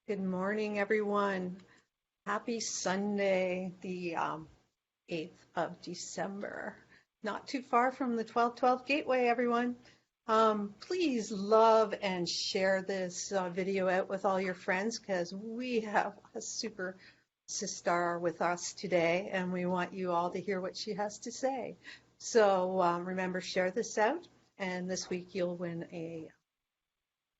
Good morning, everyone. Happy Sunday, the 8th of December. Not too far from the 1212 Gateway, everyone. Please love and share this video out with all your friends because we have a super sister with us today and we want you all to hear what she has to say. So remember, share this out, and this week you'll win a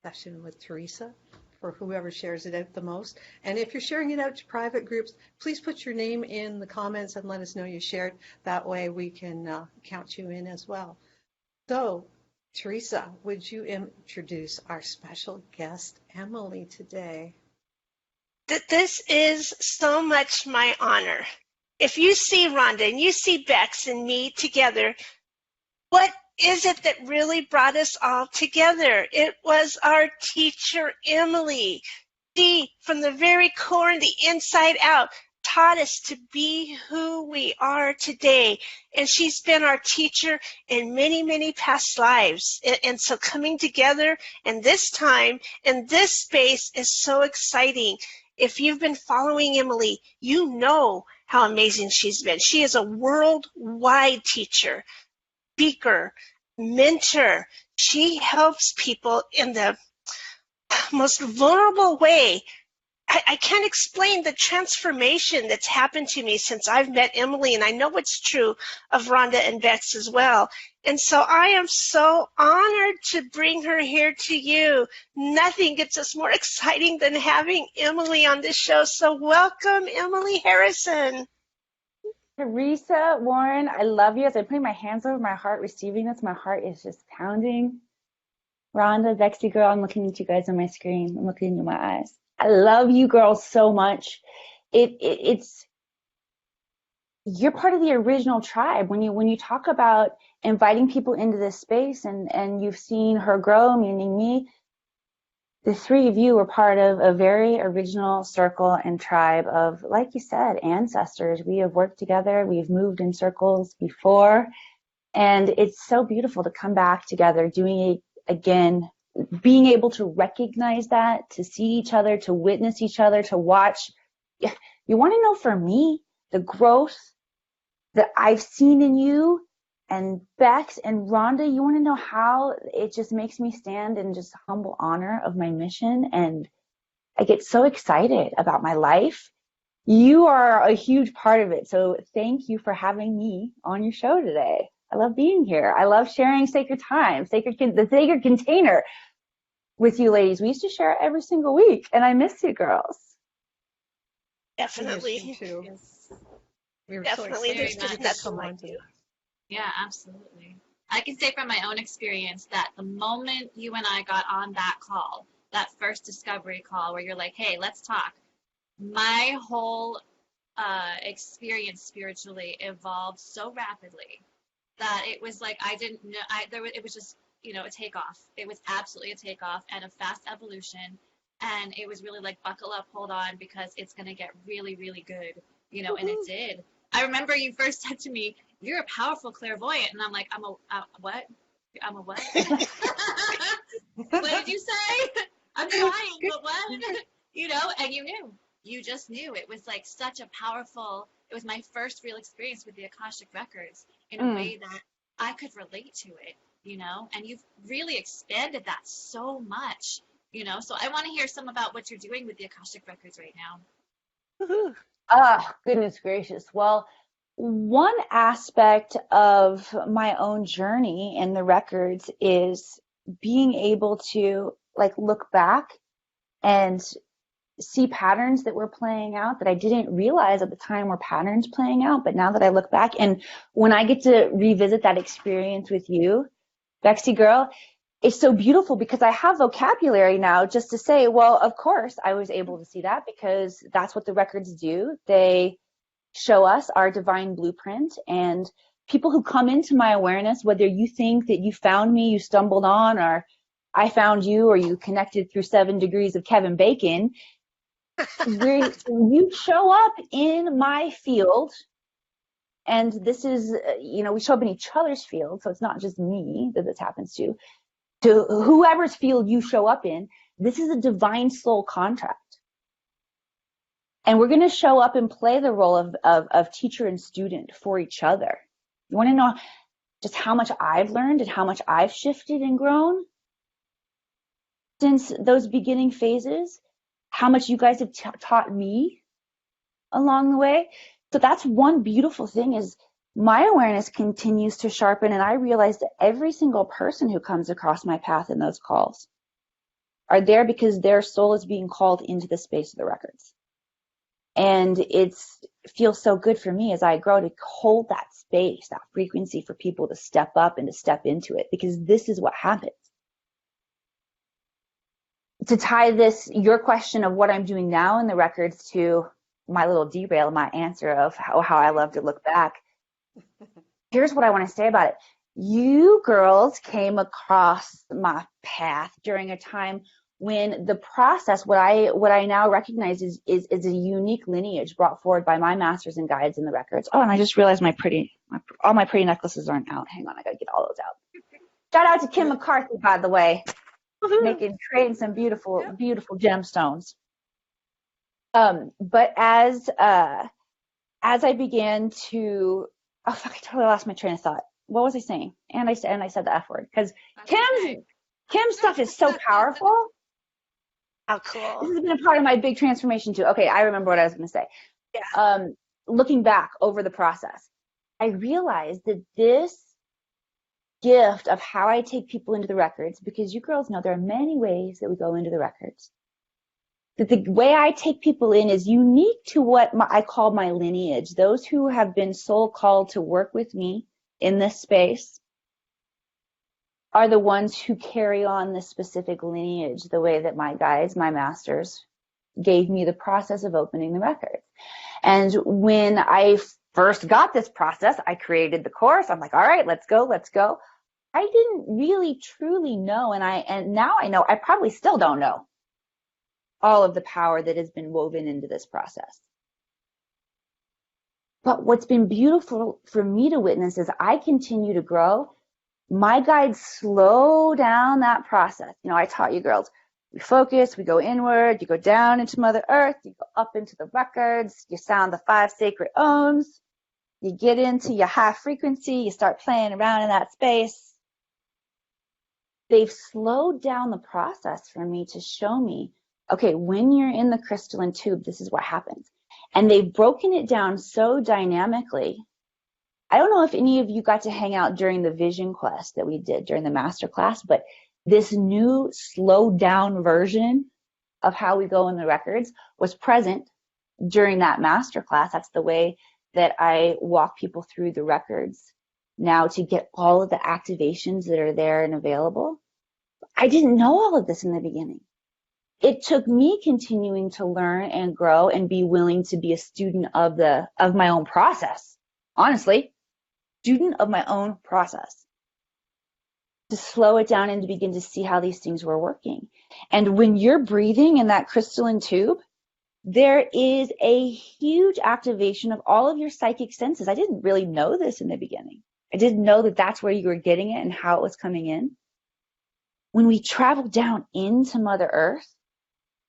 session with Teresa for whoever shares it out the most. And if you're sharing it out to private groups, please put your name in the comments and let us know you shared. That way we can count you in as well. So, Teresa, would you introduce our special guest, Emily, today? This is so much my honor. If you see Rhonda and you see Bex and me together, what is it that really brought us all together? It was our teacher, Emily. She, from the very core and the inside out, taught us to be who we are today. And she's been our teacher in many, many past lives. And so coming together and this time in this space is so exciting. If you've been following Emily, you know how amazing she's been. She is a worldwide teacher, speaker, mentor. She helps people in the most vulnerable way. I can't explain the transformation that's happened to me since I've met Emily, and I know it's true of Rhonda and Bex as well. And so I am so honored to bring her here to you. Nothing gets us more exciting than having Emily on this show. So welcome, Emily Harrison. Teresa Warren, I love you. As I'm putting my hands over my heart, receiving this, my heart is just pounding. Rhonda, Bexy girl, I'm looking at you guys on my screen. I'm looking into my eyes. I love you girls so much. It's you're part of the original tribe. When you talk about inviting people into this space and you've seen her grow, meaning me, the three of you were part of a very original circle and tribe of, like you said, ancestors. We have worked together. We've moved in circles before. And it's so beautiful to come back together, doing it again, being able to recognize that, to see each other, to witness each other, to watch. You want to know, for me, the growth that I've seen in you and Bex and Rhonda, you want to know how it just makes me stand in just humble honor of my mission. And I get so excited about my life. You are a huge part of it. So thank you for having me on your show today. I love being here. I love sharing sacred time, the sacred container with you ladies. We used to share it every single week, and I miss you girls. Definitely. Too. Yes. We were Definitely. so There's excited just to nothing come like on to you. Yeah, absolutely. I can say from my own experience that the moment you and I got on that call, that first discovery call where you're like, hey, let's talk, my whole experience spiritually evolved so rapidly that it was like I didn't know. It was just, a takeoff. It was absolutely a takeoff and a fast evolution. And it was really like, buckle up, hold on, because it's going to get really, really good, and it did. I remember you first said to me, you're a powerful clairvoyant. And I'm like, what? I'm a what? What did you say? I'm trying, but what? And you knew. You just knew. It was like such a powerful, it was my first real experience with the Akashic Records in a way that I could relate to it, and you've really expanded that so much, So I want to hear some about what you're doing with the Akashic Records right now. Goodness gracious. Well, one aspect of my own journey in the records is being able to look back and see patterns that were playing out that I didn't realize at the time were patterns playing out. But now that I look back, and when I get to revisit that experience with you, Bexy girl, it's so beautiful because I have vocabulary now just to say, well, of course I was able to see that because that's what the records do. They show us our divine blueprint, and people who come into my awareness, whether you think that you found me, you stumbled on, or I found you, or you connected through 7 degrees of Kevin Bacon, you show up in my field. And this is, we show up in each other's field. So it's not just me that this happens to whoever's field you show up in. This is a divine soul contract. And we're going to show up and play the role of teacher and student for each other. You want to know just how much I've learned and how much I've shifted and grown since those beginning phases, how much you guys have taught me along the way. So that's one beautiful thing, is my awareness continues to sharpen, and I realize that every single person who comes across my path in those calls are there because their soul is being called into the space of the records. And it feels so good for me as I grow to hold that space, that frequency for people to step up and to step into it, because this is what happens. To tie this, your question of what I'm doing now in the records, to my little derail, my answer of how I love to look back, here's what I want to say about it. You girls came across my path during a time when the process, what I now recognize is a unique lineage brought forward by my masters and guides in the records. Oh, and I just realized all my pretty necklaces aren't out. Hang on, I gotta get all those out. Shout out to Kim McCarthy, by the way, creating some beautiful gemstones. But as I began to, oh fuck, I totally lost my train of thought. What was I saying? And I said the F word, because Kim's stuff is so powerful. How cool. This has been a part of my big transformation too. Okay, I remember what I was going to say. Yeah. Looking back over the process, I realized that this gift of how I take people into the records, because you girls know there are many ways that we go into the records, that the way I take people in is unique to what I call my lineage. Those who have been soul called to work with me in this space are the ones who carry on this specific lineage, the way that my guides, my masters, gave me the process of opening the records. And when I first got this process, I created the course. I'm like, all right, let's go. I didn't really truly know, and now I know, I probably still don't know all of the power that has been woven into this process. But what's been beautiful for me to witness is I continue to grow. My guides slow down that process. You know, I taught you girls, we focus, we go inward, you go down into Mother Earth, you go up into the records, you sound the 5 sacred ohms, you get into your high frequency, you start playing around in that space. They've slowed down the process for me to show me, okay, when you're in the crystalline tube, this is what happens. And they've broken it down so dynamically. I don't know if any of you got to hang out during the vision quest that we did during the master class, but this new slowed down version of how we go in the records was present during that master class. That's the way that I walk people through the records now to get all of the activations that are there and available. I didn't know all of this in the beginning. It took me continuing to learn and grow and be willing to be a student of my own process. Honestly, student of my own process, to slow it down and to begin to see how these things were working. And when you're breathing in that crystalline tube, there is a huge activation of all of your psychic senses. I didn't really know this in the beginning. I didn't know that that's where you were getting it and how it was coming in. When we travel down into Mother Earth,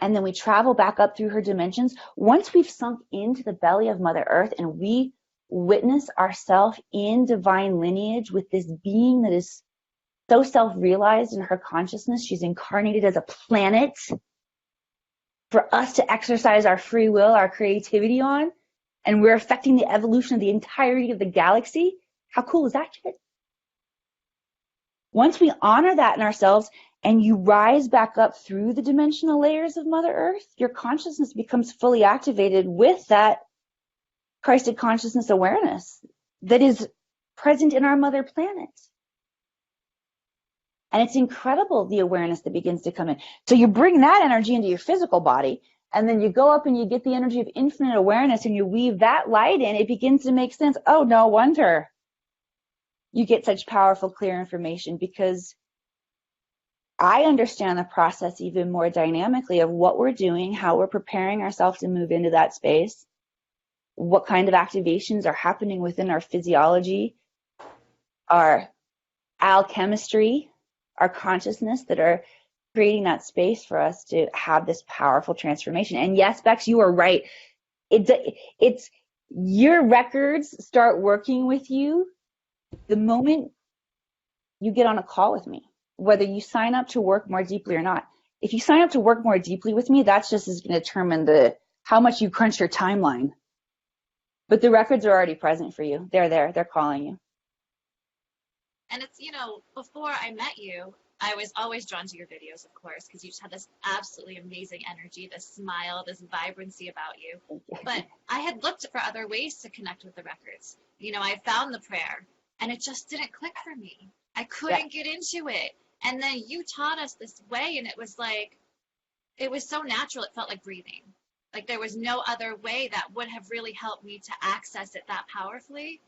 and then we travel back up through her dimensions, once we've sunk into the belly of Mother Earth and we witness ourselves in divine lineage with this being that is so self-realized in her consciousness, she's incarnated as a planet for us to exercise our free will, our creativity on, and we're affecting the evolution of the entirety of the galaxy. How cool is that, kid? Once we honor that in ourselves and you rise back up through the dimensional layers of Mother Earth, your consciousness becomes fully activated with that Christed consciousness awareness that is present in our mother planet. And it's incredible, the awareness that begins to come in. So you bring that energy into your physical body, and then you go up and you get the energy of infinite awareness and you weave that light in, it begins to make sense. Oh, no wonder you get such powerful, clear information, because I understand the process even more dynamically of what we're doing, how we're preparing ourselves to move into that space, what kind of activations are happening within our physiology, our alchemistry, our consciousness, that are creating that space for us to have this powerful transformation. And yes, Bex, you are right. it's your records start working with you the moment you get on a call with me, whether you sign up to work more deeply or not. If you sign up to work more deeply with me, that's just is going to determine how much you crunch your timeline. But the records are already present for you. They're there. They're calling you. And it's, before I met you, I was always drawn to your videos, of course, because you just had this absolutely amazing energy, this smile, this vibrancy about you. But I had looked for other ways to connect with the records. I found the prayer, and it just didn't click for me. I couldn't get into it. And then you taught us this way, and it was so natural. It felt like breathing. Like there was no other way that would have really helped me to access it that powerfully.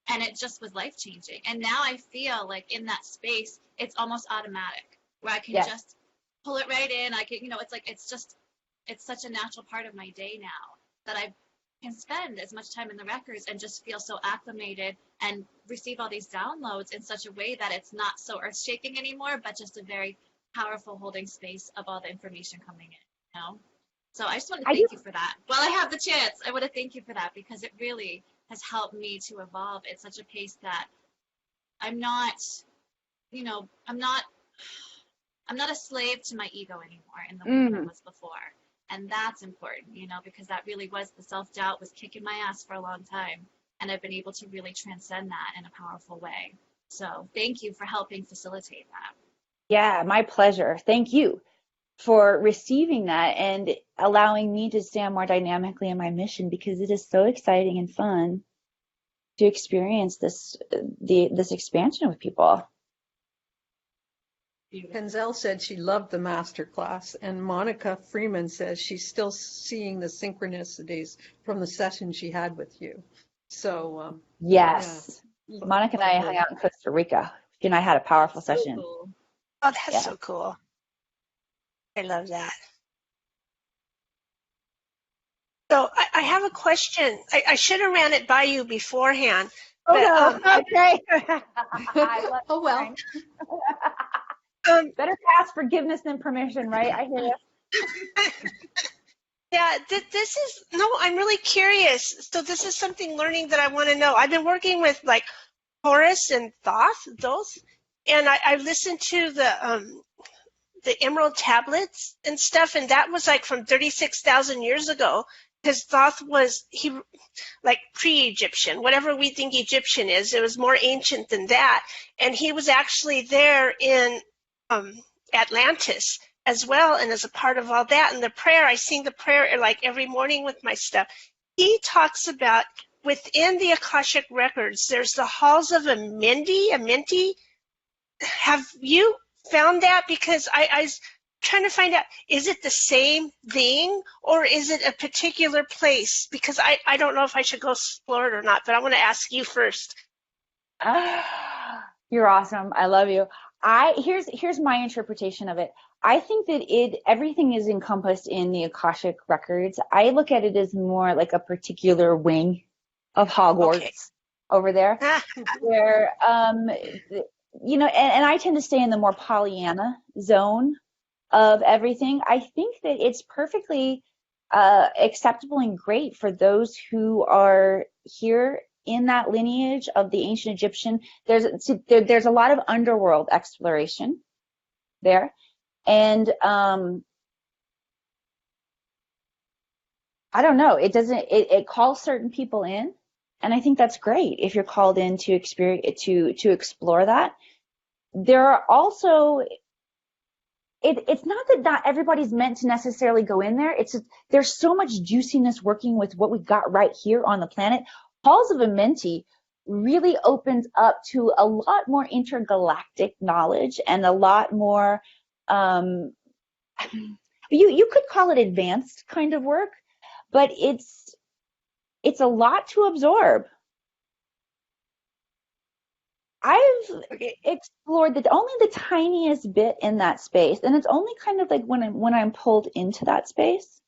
And it just was life-changing. And now I feel like in that space, it's almost automatic, where I can just pull it right in. I can, it's such a natural part of my day now that I can spend as much time in the records and just feel so acclimated and receive all these downloads in such a way that it's not so earth-shaking anymore, but just a very powerful holding space of all the information coming in, So I just want to thank you for that. While I have the chance, I want to thank you for that, because it really has helped me to evolve at such a pace that I'm not a slave to my ego anymore in the way that I was before. And that's important, because that really was the self-doubt was kicking my ass for a long time. And I've been able to really transcend that in a powerful way. So thank you for helping facilitate that. Yeah, my pleasure. Thank you for receiving that and allowing me to stand more dynamically in my mission, because it is so exciting and fun to experience this expansion with people. Kenzel said she loved the master class, and Monica Freeman says she's still seeing the synchronicities from the session she had with you. So yes, Monica and I hung out in Costa Rica. She and I had a powerful session. Cool. Oh, that's so cool. I love that. So I have a question. I should have ran it by you beforehand. Oh, but, okay. Oh, well. Better ask forgiveness than permission, right? I hear you. Yeah, I'm really curious. So this is something learning that I want to know. I've been working with like Horus and Thoth, and I listened to the Emerald tablets and stuff, and that was like from 36,000 years ago, because Thoth was like pre-Egyptian, whatever we think Egyptian is. It was more ancient than that, and he was actually there in Atlantis as well, and as a part of all that. And the prayer, I sing the prayer like every morning with my stuff. He talks about within the Akashic records, there's the halls of Amenti. Have you found that? Because I was trying to find out, is it the same thing or is it a particular place? Because I don't know if I should go explore it or not, but I want to ask you first. You're awesome. I love you. Here's my interpretation of it. I think that everything is encompassed in the Akashic records. I look at it as more like a particular wing of Hogwarts over there, where and I tend to stay in the more Pollyanna zone of everything. I think that it's perfectly acceptable and great for those who are here in that lineage of the ancient Egyptian. There's a lot of underworld exploration there, and I don't know. It calls certain people in, and I think that's great if you're called in to experience to explore that. There are also it's not that not everybody's meant to necessarily go in there. There's so much juiciness working with what we've got right here on the planet. Halls of Amenti really opens up to a lot more intergalactic knowledge and a lot more you could call it advanced kind of work, but it's a lot to absorb. I've explored only the tiniest bit in that space, and it's only kind of like when I'm pulled into that space.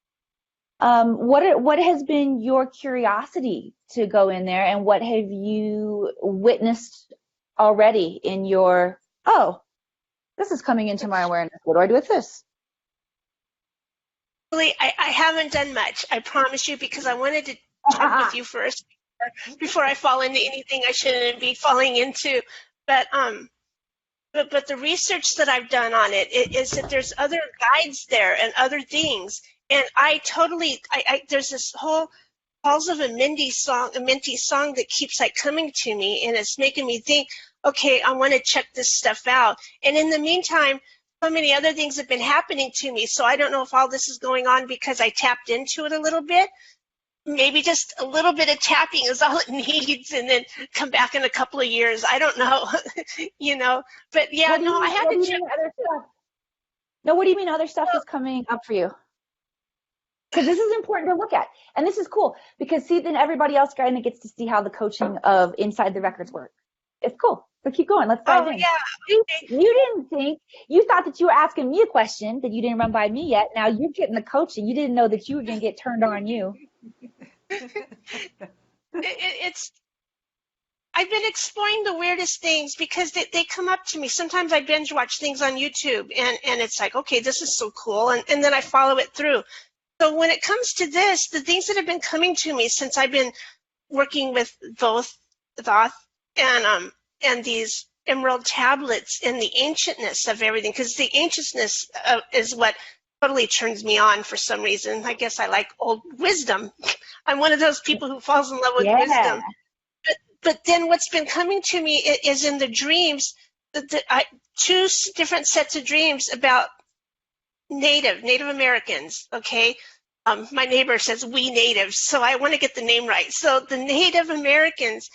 What has been your curiosity to go in there, and what have you witnessed already in your, this is coming into my awareness. What do I do with this? Really, I haven't done much, I promise you, because I wanted to check with you first before I fall into anything I shouldn't be falling into. But the research that I've done on it is that there's other guides there and other things. And I there's this whole Halls of a Minty song that keeps like coming to me, and it's making me think, okay, I want to check this stuff out. And in the meantime, so many other things have been happening to me. So I don't know if all this is going on because I tapped into it a little bit. Maybe just a little bit of tapping is all it needs, and then come back in a couple of years. I don't know, you know. But yeah, no, I had to check. No, what do you mean other stuff is coming up for you? Because this is important to look at. And this is cool because, see, then everybody else kind of gets to see how the coaching of Inside the Records work. It's cool. So keep going. Let's dive in. Yeah. You thought that you were asking me a question that you didn't run by me yet. Now you're getting the coaching. You didn't know that you were going to get turned on you. I've been exploring the weirdest things because they come up to me. Sometimes I binge watch things on YouTube and it's like, okay, this is so cool. And then I follow it through. So when it comes to this, the things that have been coming to me since I've been working with both Thoth and these emerald tablets and the ancientness of everything, because the ancientness is what totally turns me on for some reason. I guess I like old wisdom. I'm one of those people who falls in love with wisdom. But then what's been coming to me is in the dreams, two different sets of dreams about Native Americans, okay? My neighbor says we natives, so I want to get the name right. So the Native Americans,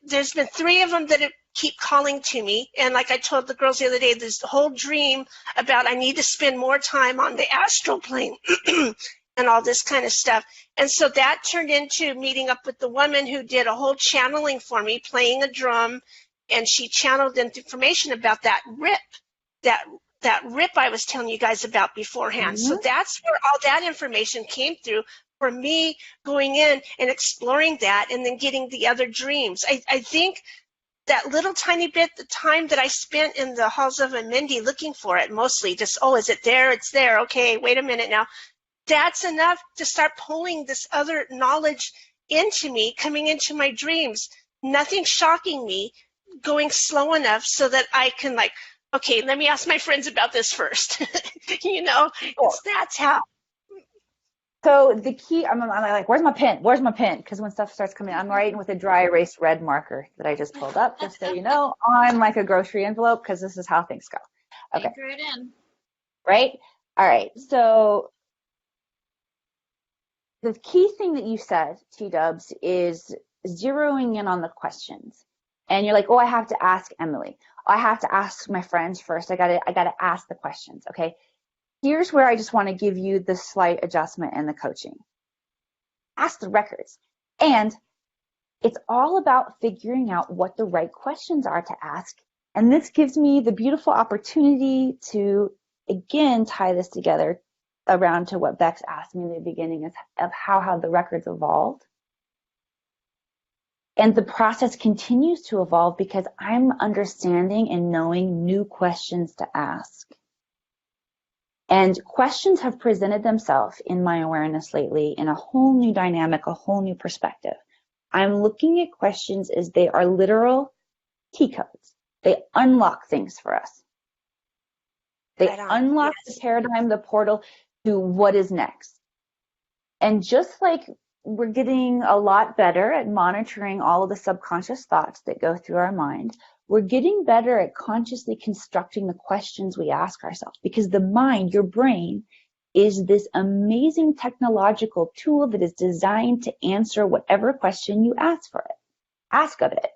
there's been 3 of them that keep calling to me. And like I told the girls the other day, there's the whole dream about I need to spend more time on the astral plane and all this kind of stuff. And so that turned into meeting up with the woman who did a whole channeling for me, playing a drum, and she channeled information about that rip I was telling you guys about beforehand. Mm-hmm. So that's where all that information came through for me, going in and exploring that and then getting the other dreams. I think that little tiny bit, the time that I spent in the halls of Amindi looking for it, mostly just, oh, is it there? It's there. Okay, wait a minute now. That's enough to start pulling this other knowledge into me, coming into my dreams. Nothing shocking me, going slow enough so that I can like, okay, let me ask my friends about this first. You know, cool. That's how. So the key, I'm like, where's my pen? Where's my pen? Because when stuff starts coming, I'm writing with a dry erase red marker that I just pulled up, just so you know, on like a grocery envelope, because this is how things go. Okay. Anchor it in. Right? All right. So the key thing that you said, T-Dubs, is zeroing in on the questions. And you're like, oh, I have to ask Emily. I have to ask my friends first. I gotta ask the questions, okay? Here's where I just want to give you the slight adjustment in the coaching. Ask the records. And it's all about figuring out what the right questions are to ask. And this gives me the beautiful opportunity to, again, tie this together around to what Bex asked me in the beginning of how have the records evolved. And the process continues to evolve because I'm understanding and knowing new questions to ask. And questions have presented themselves in my awareness lately in a whole new dynamic, a whole new perspective. I'm looking at questions as they are literal key codes. They unlock things for us. They unlock the paradigm, the portal to what is next. And just like we're getting a lot better at monitoring all of the subconscious thoughts that go through our mind, we're getting better at consciously constructing the questions we ask ourselves, because the mind, your brain, is this amazing technological tool that is designed to answer whatever question you ask of it.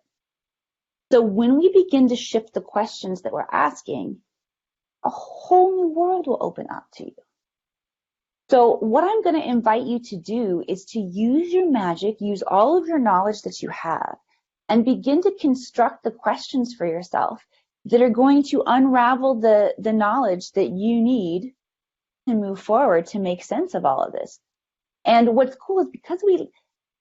So when we begin to shift the questions that we're asking, a whole new world will open up to you. So what I'm going to invite you to do is to use your magic, use all of your knowledge that you have, and begin to construct the questions for yourself that are going to unravel the knowledge that you need to move forward to make sense of all of this. And what's cool is because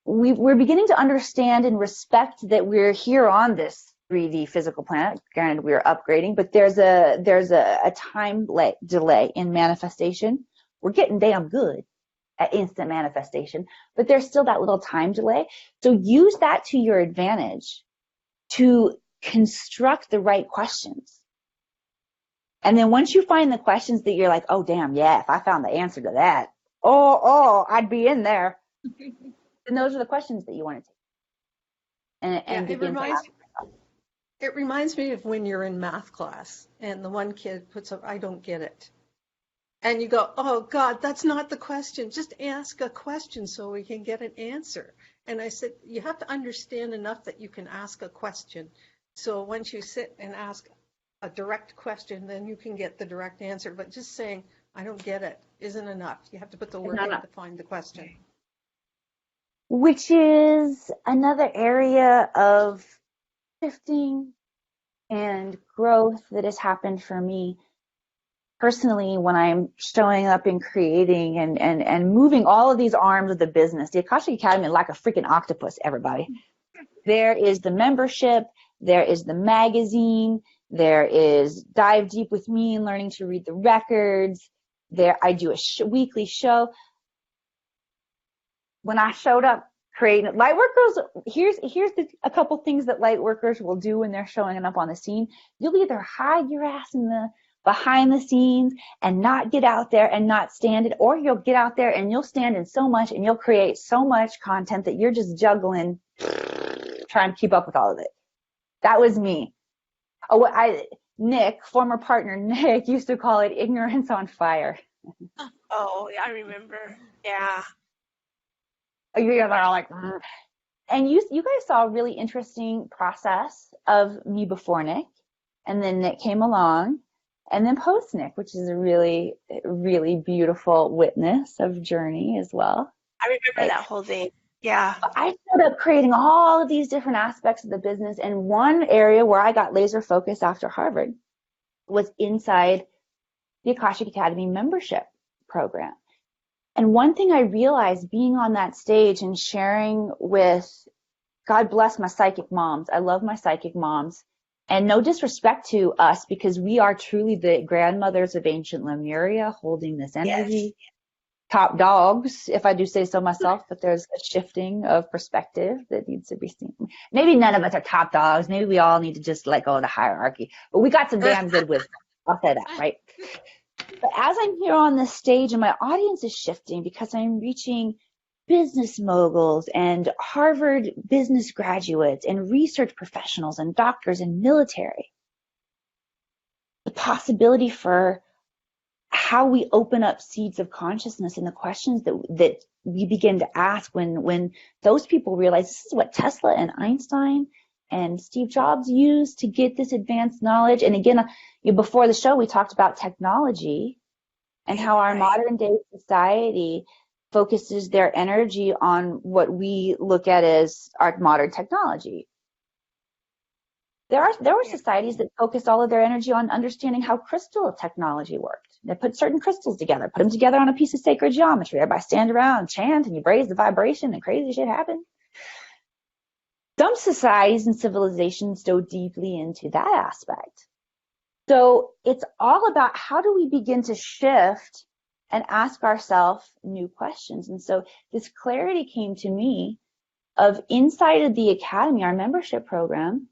we're beginning to understand and respect that we're here on this 3D physical planet. Granted, we're upgrading, but there's a time delay in manifestation. We're getting damn good at instant manifestation, but there's still that little time delay. So use that to your advantage to construct the right questions. And then once you find the questions that you're like, oh, damn, yeah, if I found the answer to that, I'd be in there. And those are the questions that you want to take and begin to ask. It reminds me of when you're in math class and the one kid puts up, I don't get it. And you go, oh, God, that's not the question. Just ask a question so we can get an answer. And I said, you have to understand enough that you can ask a question. So once you sit and ask a direct question, then you can get the direct answer. But just saying, I don't get it, isn't enough. You have to put the work in to find the question. Which is another area of shifting and growth that has happened for me personally when I'm showing up and creating and moving all of these arms of the business. The Akashic Academy is like a freaking octopus, everybody. There is the membership, there is the magazine, there is Dive Deep with me and learning to read the records. There, I do a weekly show. When I showed up creating Lightworkers, here's a couple things that Lightworkers will do when they're showing up on the scene. You'll either hide your ass in the behind the scenes and not get out there and not stand it, or you'll get out there and you'll stand in so much and you'll create so much content that you're just juggling, trying to keep up with all of it. That was me. Nick, former partner Nick, used to call it ignorance on fire. Oh, I remember. Yeah. You're all like, and you guys saw a really interesting process of me before Nick, and then Nick came along, and then post Nick, which is a really, really beautiful witness of journey as well. I remember that whole thing. Yeah. I started creating all of these different aspects of the business, and one area where I got laser focused after Harvard was inside the Akashic Academy membership program. And one thing I realized being on that stage and sharing with, God bless my psychic moms. I love my psychic moms. And no disrespect to us, because we are truly the grandmothers of ancient Lemuria holding this energy. Yes. Top dogs, if I do say so myself, but there's a shifting of perspective that needs to be seen. Maybe none of us are top dogs. Maybe we all need to just let go of the hierarchy. But we got some damn good wisdom. I'll say that, right? But as I'm here on this stage and my audience is shifting because I'm reaching business moguls and Harvard business graduates and research professionals and doctors and military, the possibility for how we open up seeds of consciousness and the questions that we begin to ask when those people realize this is what Tesla and Einstein and Steve Jobs used to get this advanced knowledge. And again, before the show, we talked about technology and how our modern day society focuses their energy on what we look at as our modern technology. There were societies that focused all of their energy on understanding how crystal technology worked. They put certain crystals together, put them together on a piece of sacred geometry. Everybody stand around and chant, and you raise the vibration, and crazy shit happens. Some societies and civilizations dove deeply into that aspect. So it's all about how do we begin to shift and ask ourselves new questions. And so this clarity came to me of inside of the Academy, our membership program.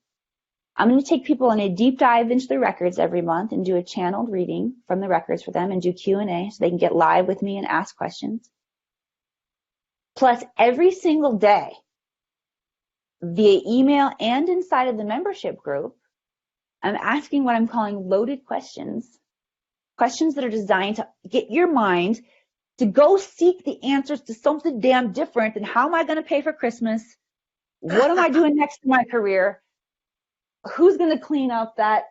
I'm going to take people on a deep dive into the records every month and do a channeled reading from the records for them and do Q&A so they can get live with me and ask questions. Plus, every single day, via email and inside of the membership group, I'm asking what I'm calling loaded questions, questions that are designed to get your mind to go seek the answers to something damn different than how am I going to pay for Christmas? What am I doing next in my career? Who's going to clean up that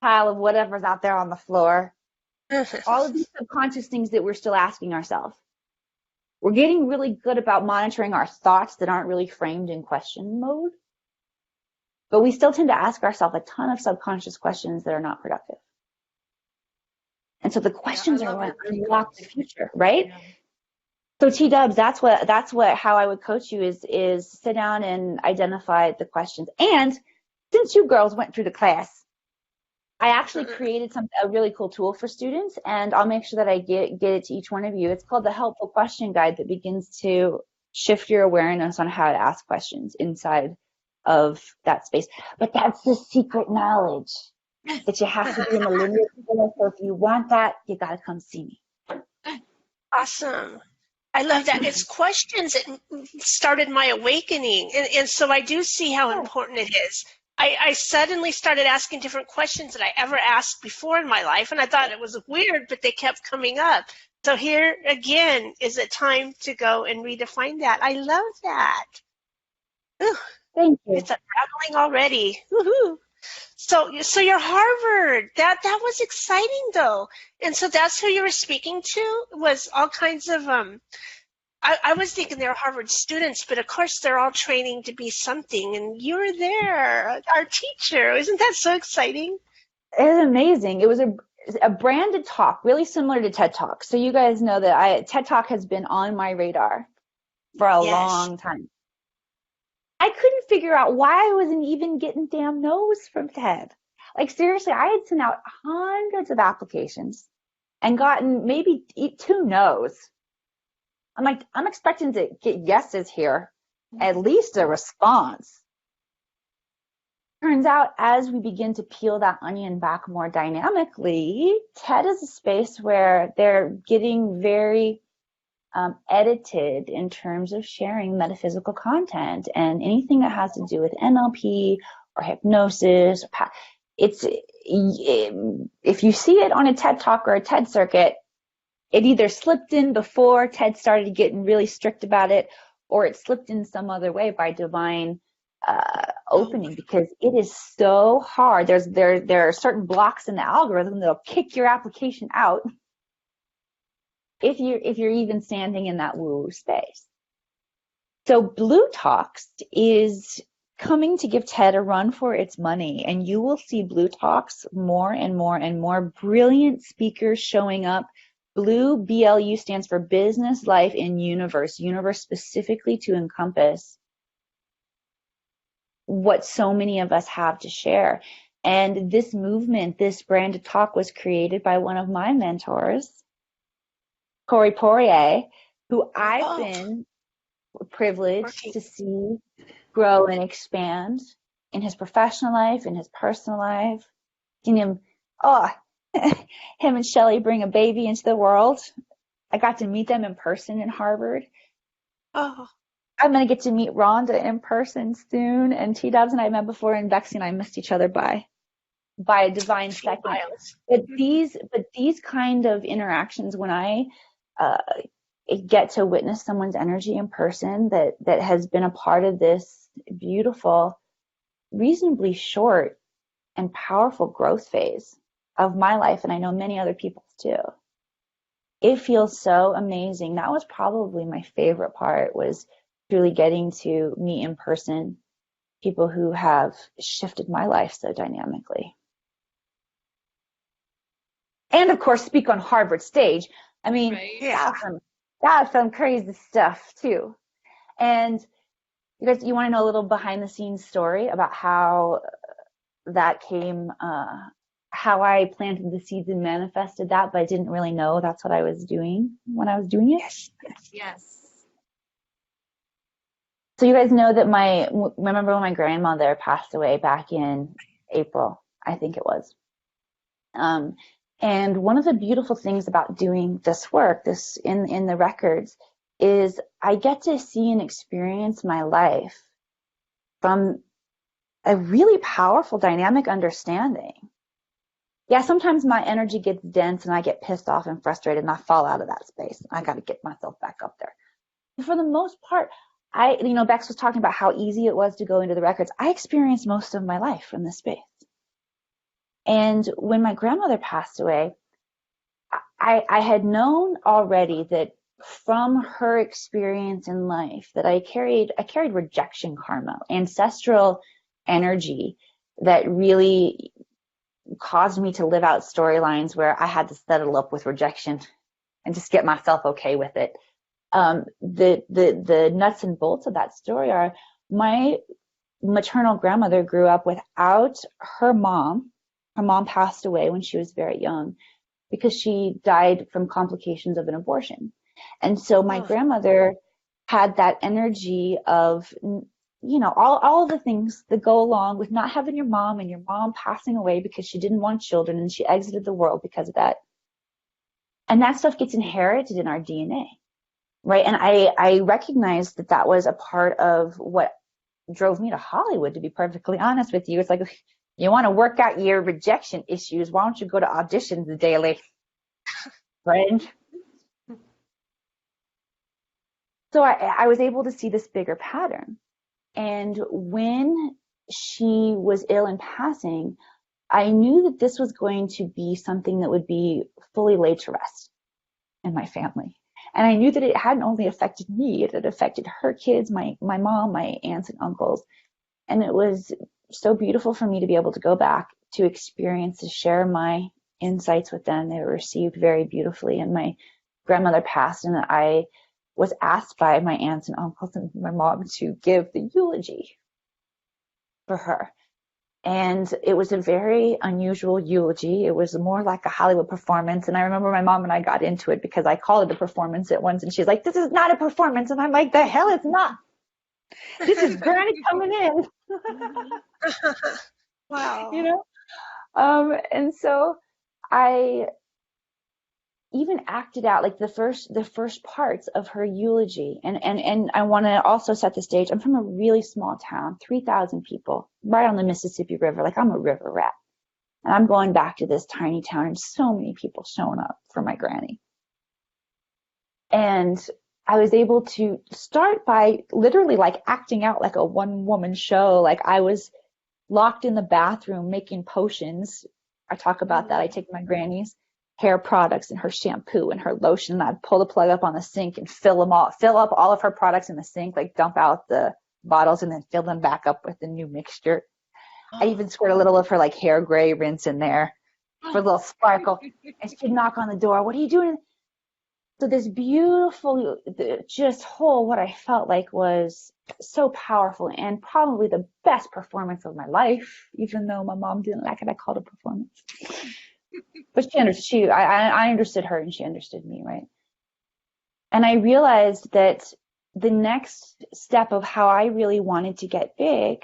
pile of whatever's out there on the floor? All of these subconscious things that we're still asking ourselves. We're getting really good about monitoring our thoughts that aren't really framed in question mode. But we still tend to ask ourselves a ton of subconscious questions that are not productive. And so the questions are what unlock the future, right? Yeah. So T-dubs, that's how I would coach you is sit down and identify the questions. And since you girls went through the class, I actually created a really cool tool for students, and I'll make sure that I get it to each one of you. It's called the Helpful Question Guide that begins to shift your awareness on how to ask questions inside of that space. But that's the secret knowledge that you have to do in the linear beginning. So if you want that, you got to come see me. Awesome. I love that. It's questions that started my awakening. And so I do see how important it is. I suddenly started asking different questions that I ever asked before in my life, and I thought it was weird, but they kept coming up. So here again is a time to go and redefine that. I love that. Ooh, Thank you. it's unraveling already. Woohoo. So you're Harvard. That was exciting though. And so that's who you were speaking to, was all kinds of I was thinking they were Harvard students, but of course they're all training to be something, and you were there, our teacher. Isn't that so exciting? It was amazing. It was a branded talk, really similar to TED Talk. So you guys know that TED Talk has been on my radar for a long time. I couldn't figure out why I wasn't even getting damn no's from TED. Like seriously, I had sent out hundreds of applications and gotten maybe 2 no's. I'm like, I'm expecting to get yeses here, at least a response. Turns out, as we begin to peel that onion back more dynamically, TED is a space where they're getting very edited in terms of sharing metaphysical content, and anything that has to do with NLP or hypnosis. If you see it on a TED Talk or a TED circuit, it either slipped in before TED started getting really strict about it, or it slipped in some other way by divine opening, because it is so hard. There are certain blocks in the algorithm that'll kick your application out if you're even standing in that woo-woo space. So Blue Talks is coming to give TED a run for its money, and you will see Blue Talks more and more and more brilliant speakers showing up. Blue, BLU, stands for Business, Life, and Universe. Universe specifically to encompass what so many of us have to share. And this movement, this branded talk, was created by one of my mentors, Corey Poirier, who I've been privileged to see grow and expand in his professional life, in his personal life. Seen him, him and Shelly bring a baby into the world. I got to meet them in person in Harvard. Oh. I'm going to get to meet Rhonda in person soon, and T-Dubs and I met before, and Bexy and I missed each other by a divine second. But these kind of interactions, when I get to witness someone's energy in person that has been a part of this beautiful, reasonably short and powerful growth phase of my life, and I know many other people's too, it feels so amazing. That was probably my favorite part, was truly getting to meet in person people who have shifted my life so dynamically. And of course, speak on Harvard stage. I mean, that's some crazy stuff too. And you guys, you want to know a little behind the scenes story about how that came, how I planted the seeds and manifested that, but I didn't really know that's what I was doing when I was doing it? Yes. So you guys know that remember when my grandmother passed away back in April, I think it was. And one of the beautiful things about doing this work, in the records, is I get to see and experience my life from a really powerful dynamic understanding. Yeah, sometimes my energy gets dense and I get pissed off and frustrated and I fall out of that space. I got to get myself back up there. But for the most part, Bex was talking about how easy it was to go into the records. I experienced most of my life from this space. And when my grandmother passed away, I had known already that from her experience in life that I carried rejection karma, ancestral energy that really caused me to live out storylines where I had to settle up with rejection and just get myself okay with it. The nuts and bolts of that story are my maternal grandmother grew up without her mom Her mom passed away when she was very young because she died from complications of an abortion. And so my grandmother had that energy of, all of the things that go along with not having your mom and your mom passing away because she didn't want children and she exited the world because of that. And that stuff gets inherited in our DNA, right? And I recognized that that was a part of what drove me to Hollywood, to be perfectly honest with you. It's like, you want to work out your rejection issues, why don't you go to auditions daily, right? So I was able to see this bigger pattern. And when she was ill and passing, I knew that this was going to be something that would be fully laid to rest in my family. And I knew that it hadn't only affected me, it had affected her kids, my mom, my aunts and uncles. And it was so beautiful for me to be able to go back to experience, to share my insights with them. They were received very beautifully. And my grandmother passed, and I was asked by my aunts and uncles and my mom to give the eulogy for her. And it was a very unusual eulogy. It was more like a Hollywood performance. And I remember my mom and I got into it because I called it a performance at once. And she's like, this is not a performance. And I'm like, the hell it's not. This is Granny coming in. Wow. And so I even acted out like the first parts of her eulogy. And I want to also set the stage. I'm from a really small town, 3,000 people, right on the Mississippi River. Like, I'm a river rat. And I'm going back to this tiny town, and so many people showing up for my granny. And I was able to start by literally like acting out like a one-woman show. Like, I was locked in the bathroom making potions. I talk about that. I take my granny's hair products and her shampoo and her lotion, and I'd pull the plug up on the sink and fill up all of her products in the sink, like dump out the bottles and then fill them back up with the new mixture. I even squirt a little of her like hair gray rinse in there for a little sparkle. And she'd knock on the door. What are you doing? So this beautiful, just whole, what I felt like was so powerful and probably the best performance of my life, even though my mom didn't like it. I called it a performance. But I understood her and she understood me, right? And I realized that the next step of how I really wanted to get big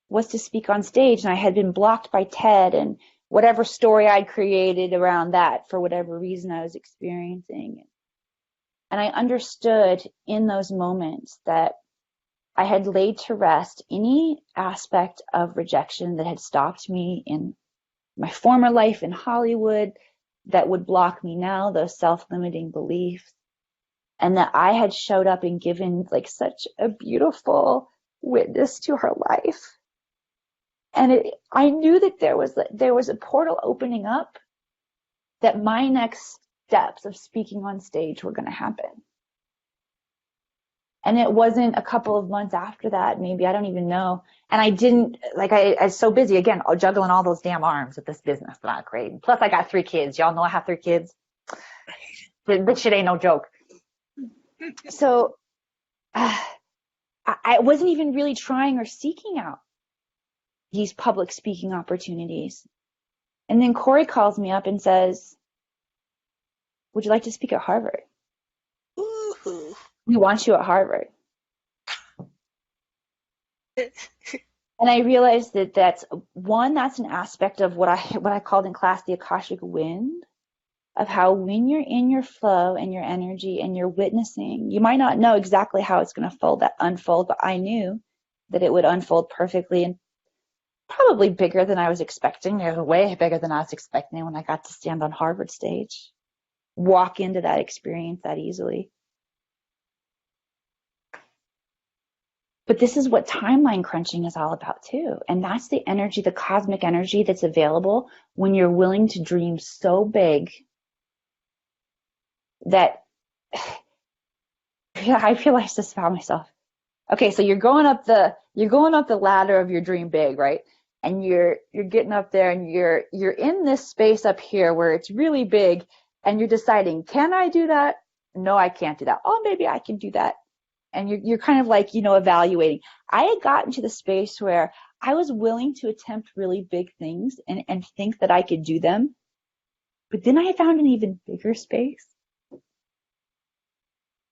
was to speak on stage. And I had been blocked by TED and whatever story I'd created around that for whatever reason I was experiencing. And I understood in those moments that I had laid to rest any aspect of rejection that had stopped me in my former life in Hollywood, that would block me now, those self-limiting beliefs, and that I had showed up and given like such a beautiful witness to her life. And I knew that there was a portal opening up, that my next steps of speaking on stage were going to happen. And it wasn't a couple of months after that, maybe, I don't even know. And I didn't, like, I was so busy, again, juggling all those damn arms with this business that I created. Plus, I got 3 kids. Y'all know I have 3 kids. This shit ain't no joke. So I wasn't even really trying or seeking out these public speaking opportunities. And then Corey calls me up and says, would you like to speak at Harvard? Woo-hoo. We want you at Harvard. And I realized that that's an aspect of what I called in class the Akashic wind, of how when you're in your flow and your energy and you're witnessing, you might not know exactly how it's going to unfold, but I knew that it would unfold perfectly and probably bigger than I was expecting. It was way bigger than I was expecting when I got to stand on Harvard stage, walk into that experience that easily. But this is what timeline crunching is all about too. And that's the energy, the cosmic energy that's available when you're willing to dream so big that I realized this about myself. Okay, so you're going up the ladder of your dream big, right? And you're getting up there and you're in this space up here where it's really big and you're deciding, can I do that? No, I can't do that. Oh, maybe I can do that. And you're kind of like, evaluating. I had gotten to the space where I was willing to attempt really big things and think that I could do them. But then I found an even bigger space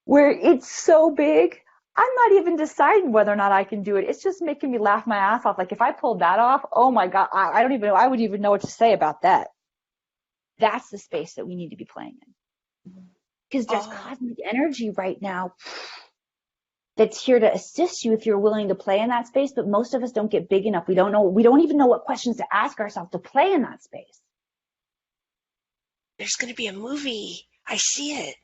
where it's so big, I'm not even deciding whether or not I can do it. It's just making me laugh my ass off. Like if I pulled that off, oh my God, I don't even know, I wouldn't even know what to say about that. That's the space that we need to be playing in. Because there's cosmic energy right now that's here to assist you if you're willing to play in that space, but most of us don't get big enough. We don't even know what questions to ask ourselves to play in that space. There's going to be a movie. I see it.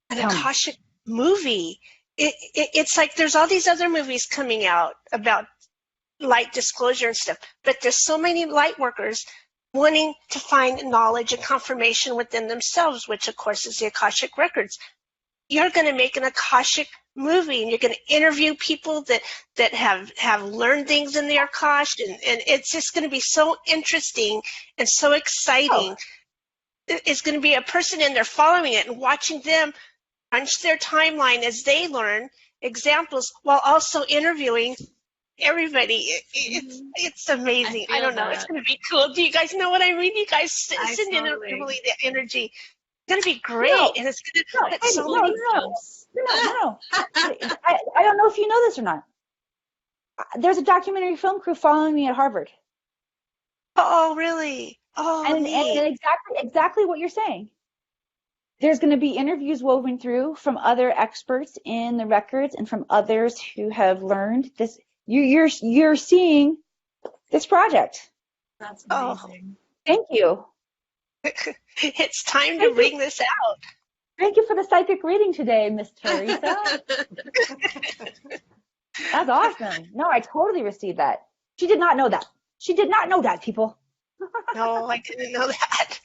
An Akashic movie. It's like there's all these other movies coming out about light disclosure and stuff, but there's so many light workers wanting to find knowledge and confirmation within themselves, which of course is the Akashic records. You're going to make an Akashic movie, and you're going to interview people that have learned things in the Akash, and it's just going to be so interesting and so exciting. It's going to be a person in there following it and watching them punch their timeline as they learn examples while also interviewing everybody. It's amazing. I don't know. It's going to be cool. Do you guys know what I mean? You guys send in really the energy. It's going to be great. And it's going to put so many films. No. I don't know if you know this or not. There's a documentary film crew following me at Harvard. Oh, really? Oh, and exactly what you're saying. There's going to be interviews woven through from other experts in the records and from others who have learned this. You're seeing this project. That's amazing. Thank you. It's time to bring this out. Thank you for the psychic reading today, Miss Teresa. That's awesome. No, I totally received that. She did not know that. She did not know that, people. No, I didn't know that.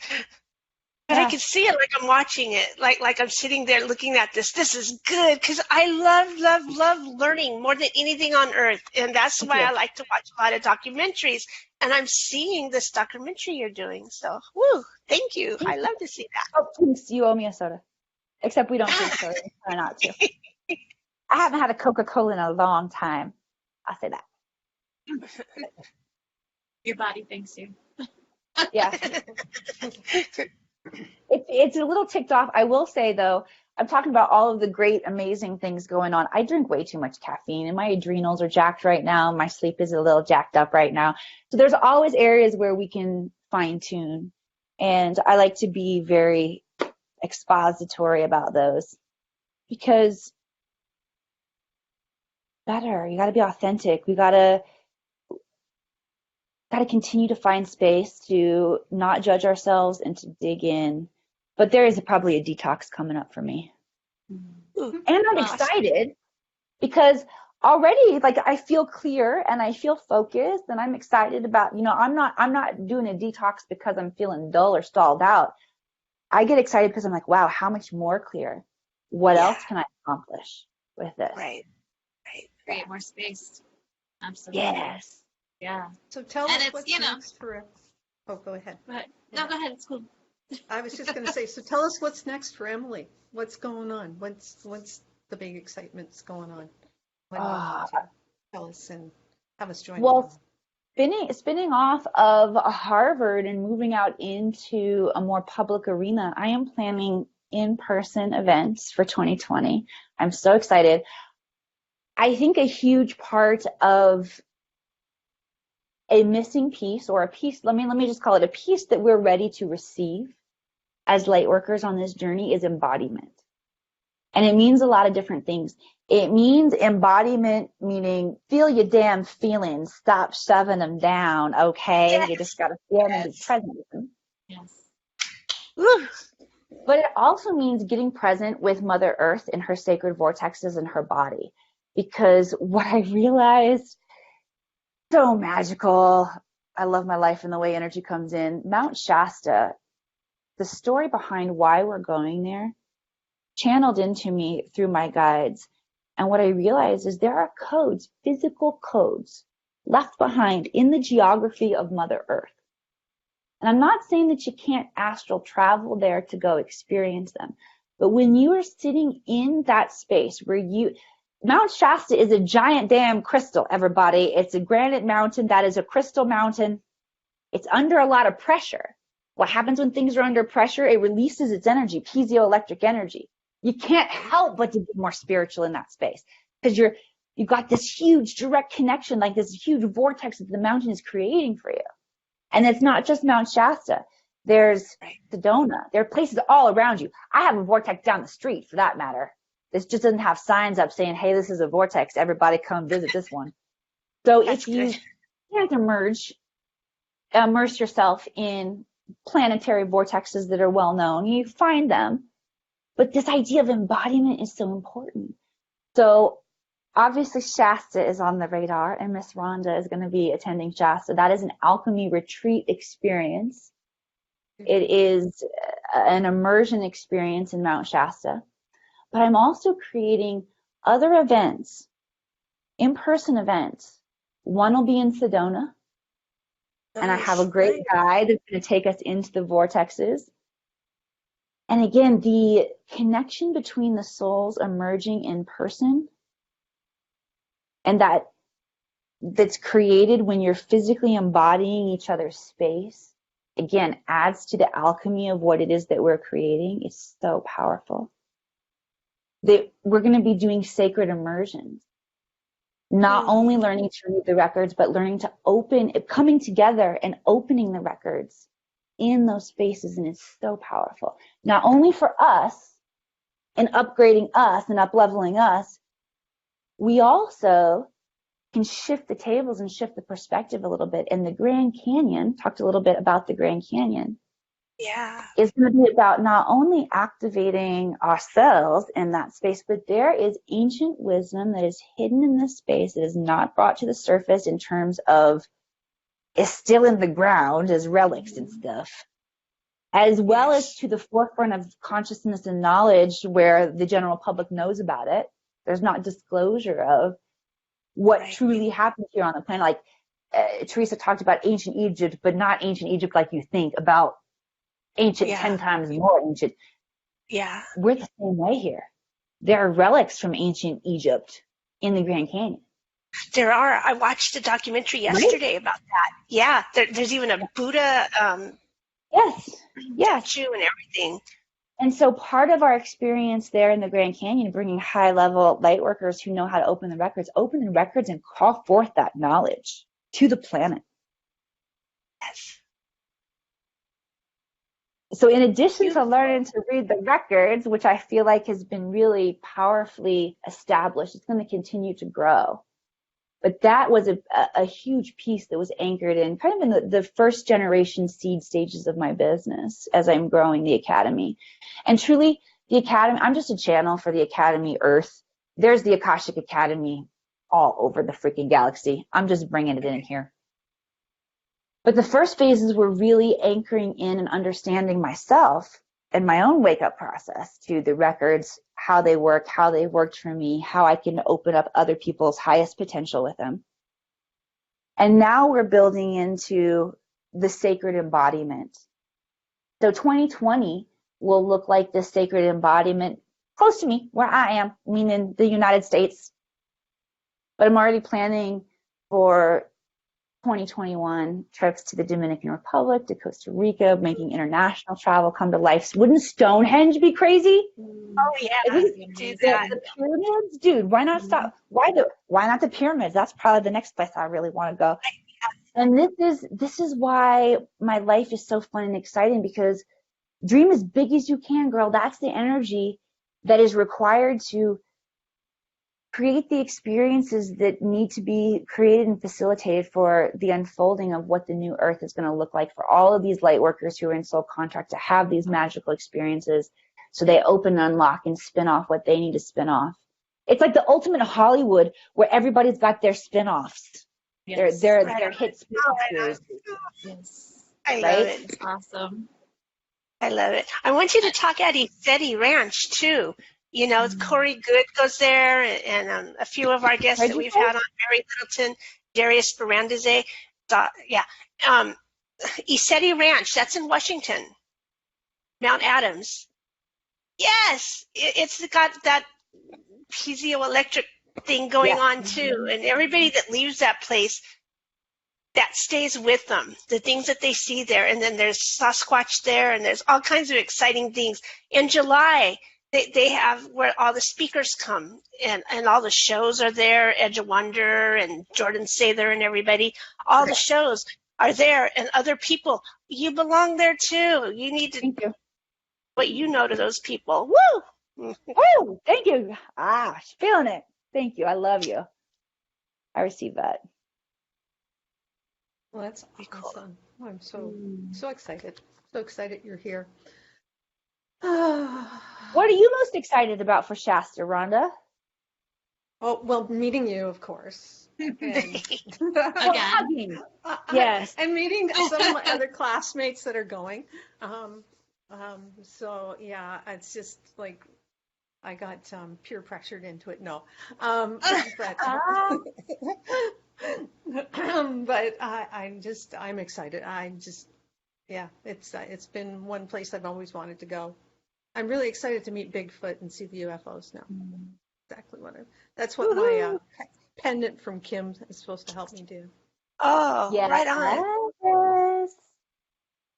But I can see it like I'm watching it, like I'm sitting there looking at this. This is good because I love learning more than anything on earth. And that's why I like to watch a lot of documentaries. And I'm seeing this documentary you're doing. So, woo, thank you. I love to see that. Oh, thanks. You owe me a soda. Except we don't drink soda. We try not to. I haven't had a Coca-Cola in a long time. I'll say that. Your body thanks you. Yeah. It's a little ticked off. I will say, though, I'm talking about all of the great, amazing things going on. I drink way too much caffeine, and my adrenals are jacked right now. My sleep is a little jacked up right now. So there's always areas where we can fine-tune, and I like to be very expository about those because better. You got to be authentic. We got to continue to find space to not judge ourselves and to dig in. But there is probably a detox coming up for me. And I'm excited because already, like, I feel clear and I feel focused and I'm excited about, I'm not doing a detox because I'm feeling dull or stalled out. I get excited because I'm like, wow, how much more clear? What else can I accomplish with this? Right. Create more space. Absolutely. Yes. Yeah. So tell us what's next for. Oh, go ahead. Go ahead. No, go ahead. It's cool. I was just going to say. So tell us what's next for Emily. What's going on? What's the big excitement's going on? What do you want to tell us and have us join? Well, spinning off of Harvard and moving out into a more public arena, I am planning in-person events for 2020. I'm so excited. I think a huge part of a missing piece, or a piece, let me just call it a piece that we're ready to receive as light workers on this journey, is embodiment. And it means a lot of different things. It means embodiment, meaning feel your damn feelings, stop shoving them down, okay? Yes. You just got to feel them and be present with them. Yes. But it also means getting present with Mother Earth in her sacred vortexes in her body. Because what I realized, so magical, I love my life and the way energy comes in. Mount Shasta, the story behind why we're going there, channeled into me through my guides. And what I realized is there are codes, physical codes, left behind in the geography of Mother Earth. And I'm not saying that you can't astral travel there to go experience them. But when you are sitting in that space where Mount Shasta is a giant damn crystal, everybody. It's a granite mountain that is a crystal mountain. It's under a lot of pressure. What happens when things are under pressure? It releases its energy, piezoelectric energy. You can't help but to be more spiritual in that space because you've got this huge direct connection, like this huge vortex that the mountain is creating for you. And it's not just Mount Shasta. There's Sedona. There are places all around you. I have a vortex down the street, for that matter. This just doesn't have signs up saying, hey, this is a vortex. Everybody come visit this one. So if you can't immerse yourself in planetary vortexes that are well known, you find them. But this idea of embodiment is so important. So obviously Shasta is on the radar, and Miss Rhonda is going to be attending Shasta. That is an alchemy retreat experience. It is an immersion experience in Mount Shasta. But I'm also creating other events, in-person events. One will be in Sedona, and I have a great guide that's going to take us into the vortexes. And again, the connection between the souls emerging in person and that's created when you're physically embodying each other's space, again, adds to the alchemy of what it is that we're creating. It's so powerful. We're going to be doing sacred immersions, not only learning to read the records, but learning to coming together and opening the records in those spaces. And it's so powerful, not only for us and upgrading us and up-leveling us, we also can shift the tables and shift the perspective a little bit. And the Grand Canyon, talked a little bit about the Grand Canyon. Yeah. Is going to be about not only activating ourselves in that space, but there is ancient wisdom that is hidden in this space that is not brought to the surface in terms of is still in the ground as relics and stuff, as well as to the forefront of consciousness and knowledge where the general public knows about it. There's not disclosure of what truly happened here on the planet. Like Teresa talked about ancient Egypt, but not ancient Egypt like you think about ancient, 10 times more ancient. Yeah. We're the same way here. There are relics from ancient Egypt in the Grand Canyon. There are. I watched a documentary yesterday about that. Yeah. There's even a Buddha statue and everything. And so part of our experience there in the Grand Canyon, bringing high-level light workers who know how to open the records and call forth that knowledge to the planet. Yes. So in addition to learning to read the records, which I feel like has been really powerfully established, it's going to continue to grow. But that was a huge piece that was anchored in kind of in the first generation seed stages of my business as I'm growing the Academy. And truly, the Academy, I'm just a channel for the Academy Earth. There's the Akashic Academy all over the freaking galaxy. I'm just bringing it in here. But the first phases were really anchoring in and understanding myself and my own wake-up process to the records, how they work, how they worked for me, how I can open up other people's highest potential with them. And now we're building into the sacred embodiment. So 2020 will look like the sacred embodiment close to me, where I am, meaning the United States. But I'm already planning for 2021 trips to the Dominican Republic, to Costa Rica, making international travel come to life. Wouldn't Stonehenge be crazy? Oh yeah, do that. The pyramids, dude. Why not stop? Why not the pyramids? That's probably the next place I really want to go. And this is why my life is so fun and exciting, because dream as big as you can, girl. That's the energy that is required to create the experiences that need to be created and facilitated for the unfolding of what the new earth is going to look like for all of these light workers who are in soul contract to have these magical experiences, so they open, unlock, and spin off what they need to spin off. It's like the ultimate Hollywood, where everybody's got their spin-offs. Yes. Their hit spin-off series. Yes. I love it. It's awesome. I love it. I want you to talk at Ifedi Ranch too. You know, Corey Good goes there, and a few of our guests that we've had on, Mary Littleton, Darius Barandazé. Ifedi Ranch, that's in Washington, Mount Adams. Yes, it's got that piezoelectric thing going Yeah. on too. And everybody that leaves that place, that stays with them, the things that they see there. And then there's Sasquatch there, and there's all kinds of exciting things. In July, they have where all the speakers come, and all the shows are there, Edge of Wonder and Jordan Sather and everybody. All the shows are there, and other people. You belong there too. You need to Thank you. what you know to those people. Woo! Woo! Thank you. Ah, she's feeling it. Thank you. I love you. I received that. Well, that's Cool. awesome. I'm so excited. So excited you're here. Oh, What are you most excited about for Shasta, Rhonda? well, meeting you, of course. And, Again. Yes. and meeting some of my other classmates that are going. So yeah, it's just like I got peer pressured into it. No, but but I'm excited. Yeah, it's been one place I've always wanted to go. I'm really excited to meet Bigfoot and see the UFOs now. Exactly that's what my pendant from Kim is supposed to help me do. Oh, Yes. right on. Yes.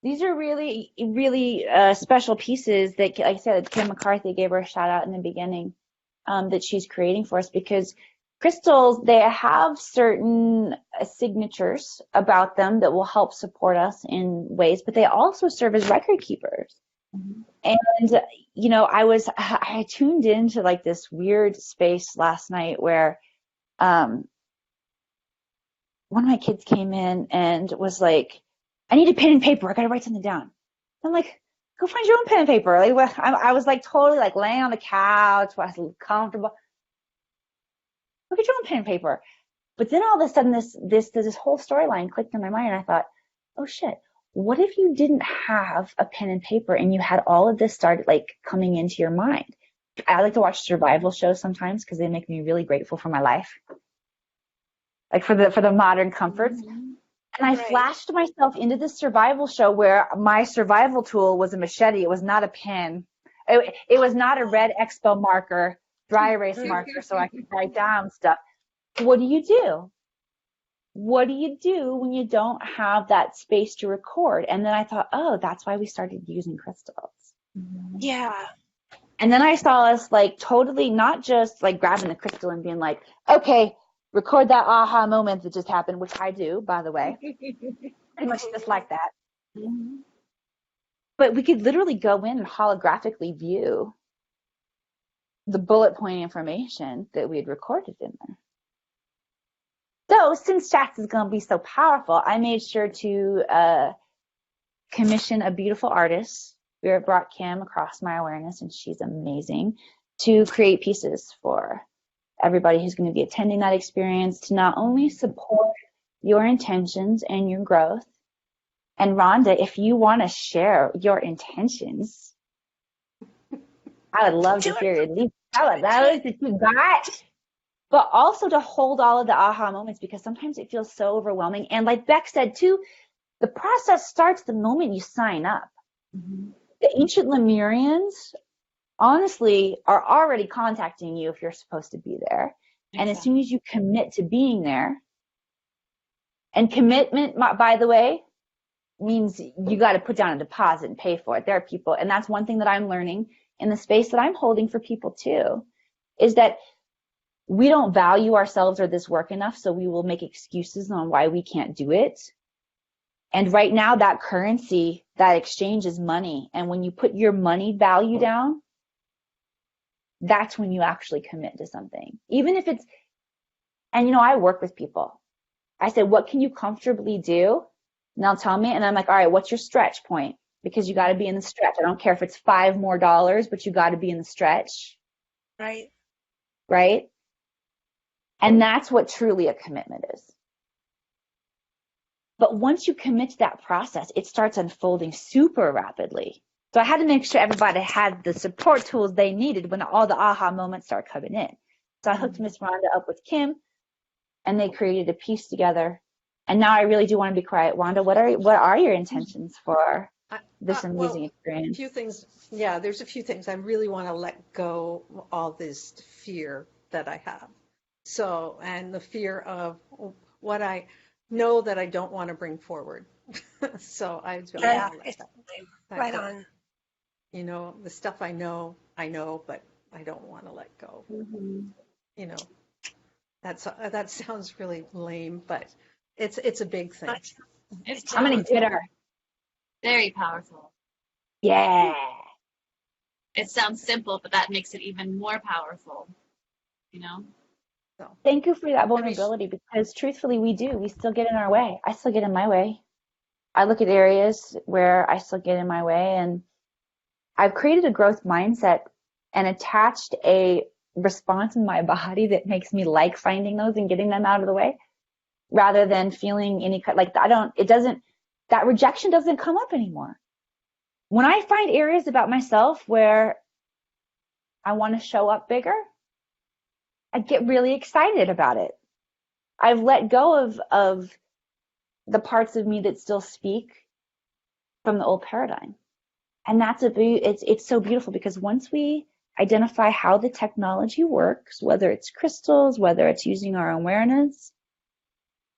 These are really, really special pieces that, like I said, Kim McCarthy gave her a shout out in the beginning, that she's creating for us, because crystals, they have certain signatures about them that will help support us in ways, but they also serve as record keepers. And, you know, I tuned into like this weird space last night where one of my kids came in and was like, I need a pen and paper. I got to write something down. I'm like, go find your own pen and paper. Like, I was like totally like laying on the couch. I was comfortable. Look at your own pen and paper. But then all of a sudden this whole storyline clicked in my mind, and I thought, oh shit, what if you didn't have a pen and paper and you had all of this started like coming into your mind? I like to watch survival shows sometimes because they make me really grateful for my life. Like for the modern comforts. And I flashed myself into this survival show where my survival tool was a machete. It was not a pen. It was not a red Expo marker, dry erase marker, so I could write down stuff. What do you do? What do you do when you don't have that space to record? And then I thought, oh, that's why we started using crystals. Yeah. And then I saw us like totally not just like grabbing the crystal and being like, okay, record that aha moment that just happened, which I do, by the way. Pretty much just like that. But we could literally go in and holographically view the bullet point information that we had recorded in there. So since Shasta is going to be so powerful, I made sure to commission a beautiful artist. Spirit brought Kim across my awareness, and she's amazing, to create pieces for everybody who's going to be attending that experience, to not only support your intentions and your growth. And Rhonda, if you want to share your intentions, I would love to hear at least tell us that you got. But also to hold all of the aha moments, because sometimes it feels so overwhelming. And like Beck said too, the process starts the moment you sign up. The ancient Lemurians, honestly, are already contacting you if you're supposed to be there. And as soon as you commit to being there, and commitment, by the way, means you got to put down a deposit and pay for it. There are people, and that's one thing that I'm learning in the space that I'm holding for people too, is that we don't value ourselves or this work enough, so we will make excuses on why we can't do it. And right now, that currency, that exchange is money. And when you put your money value down, that's when you actually commit to something. Even if it's, and you know, I work with people. I said, what can you comfortably do? And they'll tell me, and I'm like, all right, what's your stretch point? Because you got to be in the stretch. I don't care if it's $5 more, but you got to be in the stretch. Right. Right? And that's what truly a commitment is. But once you commit to that process, it starts unfolding super rapidly. So I had to make sure everybody had the support tools they needed when all the aha moments start coming in. So I hooked Miss Rhonda up with Kim, and they created a piece together. And now I really do want to be quiet. Rhonda, what are your intentions for this amazing experience? A few things. Yeah, there's a few things. I really want to let go all this fear that I have. So, and the fear of what I know that I don't want to bring forward. So I want to Yeah, let that right go. on. You know, the stuff I know, but I don't want to let go. You know, that sounds really lame, but it's a big thing. It's I'm gonna get her. very powerful. Yeah. It sounds simple, but that makes it even more powerful, you know? So Thank you for that I mean, vulnerability because truthfully, we do. We still get in our way. I still get in my way. I look at areas where I still get in my way, and I've created a growth mindset and attached a response in my body that makes me like finding those and getting them out of the way rather than feeling any like that rejection doesn't come up anymore. When I find areas about myself where I want to show up bigger, I get really excited about it. I've let go of the parts of me that still speak from the old paradigm. And it's so beautiful because once we identify how the technology works, whether it's crystals, whether it's using our awareness.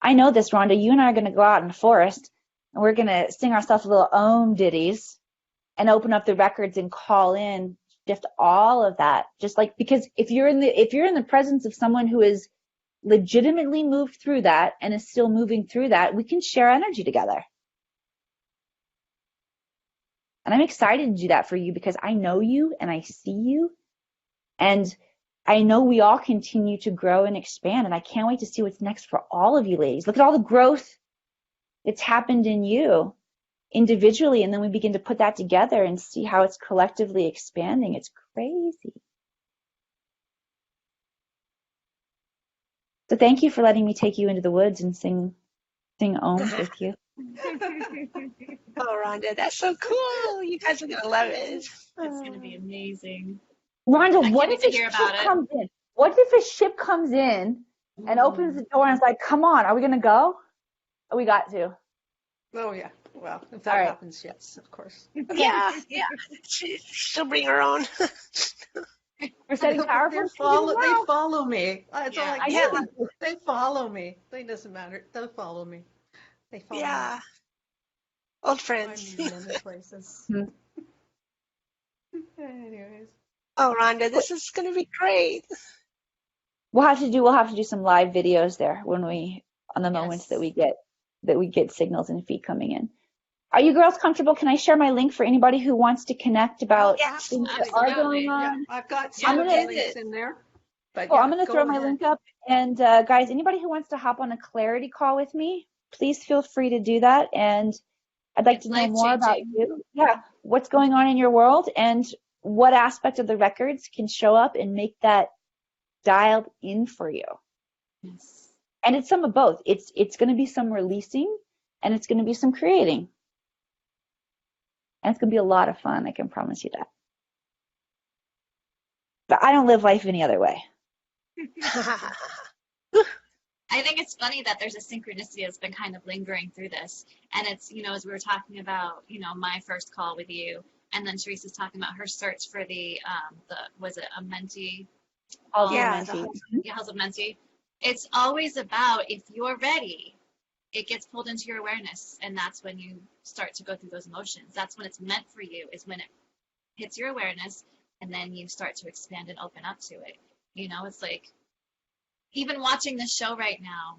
I know this, Rhonda, you and I are going to go out in the forest and we're going to sing ourselves little Om ditties and open up the records and call in just all of that. Just like, because if you're in the presence of someone who is legitimately moved through that and is still moving through that, we can share energy together. And I'm excited to do that for you because I know you and I see you. And I know we all continue to grow and expand. And I can't wait to see what's next for all of you ladies. Look at all the growth that's happened in you individually. And then we begin to put that together and see how it's collectively expanding. It's crazy. So thank you for letting me take you into the woods and sing ohms with you. Oh, Rhonda, that's so cool. You guys are going to love it. It's going to be amazing. Rhonda, I what can't if wait a to hear ship about it. comes in? What if a ship comes in and opens the door and is like, come on, are we going to go? Oh, we got to. oh yeah. Well, if All that right. happens, yes, of course. Yeah. She'll bring her own. We're setting power They for follow me. That's all I I can know. say. They follow me. It doesn't matter. They'll follow me. They follow Yeah. me. Old Find friends. me in other places. Hmm. Anyways. Oh, Rhonda, this is going to be great. We'll have to do some live videos there on the moments that Yes. we get signals and feed coming in. Are you girls comfortable? Can I share my link for anybody who wants to connect about Yes, things that are going Absolutely. Yeah, on? I've got Yeah, some of the did links it. in there. But Oh, I'm yeah, going to throw go my ahead. link up. And guys, anybody who wants to hop on a clarity call with me, please feel free to do that. And I'd like It's to know more about life-changing. you. Yeah, what's going on in your world and what aspect of the records can show up and make that dialed in for you. Yes. And it's some of both. It's going to be some releasing and it's going to be some creating. And it's going to be a lot of fun. I can promise you that. But I don't live life any other way. I think it's funny that there's a synchronicity that's been kind of lingering through this. And it's, as we were talking about, my first call with you, and then Teresa's talking about her search for was it a mentee? Yeah, House of Mentee. It's always about if you're ready, it gets pulled into your awareness. And that's when you start to go through those emotions. That's when it's meant for you, is when it hits your awareness. And then you start to expand and open up to it. It's like, even watching this show right now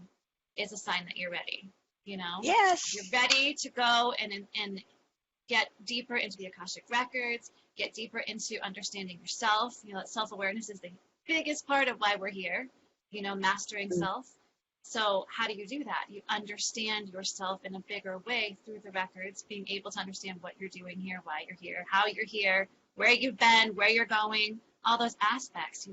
is a sign that you're ready. Yes. You're ready to go and get deeper into the Akashic records, get deeper into understanding yourself. That self-awareness is the biggest part of why we're here, mastering self. So how do you do that? You understand yourself in a bigger way through the records, being able to understand what you're doing here, why you're here, how you're here, where you've been, where you're going, all those aspects,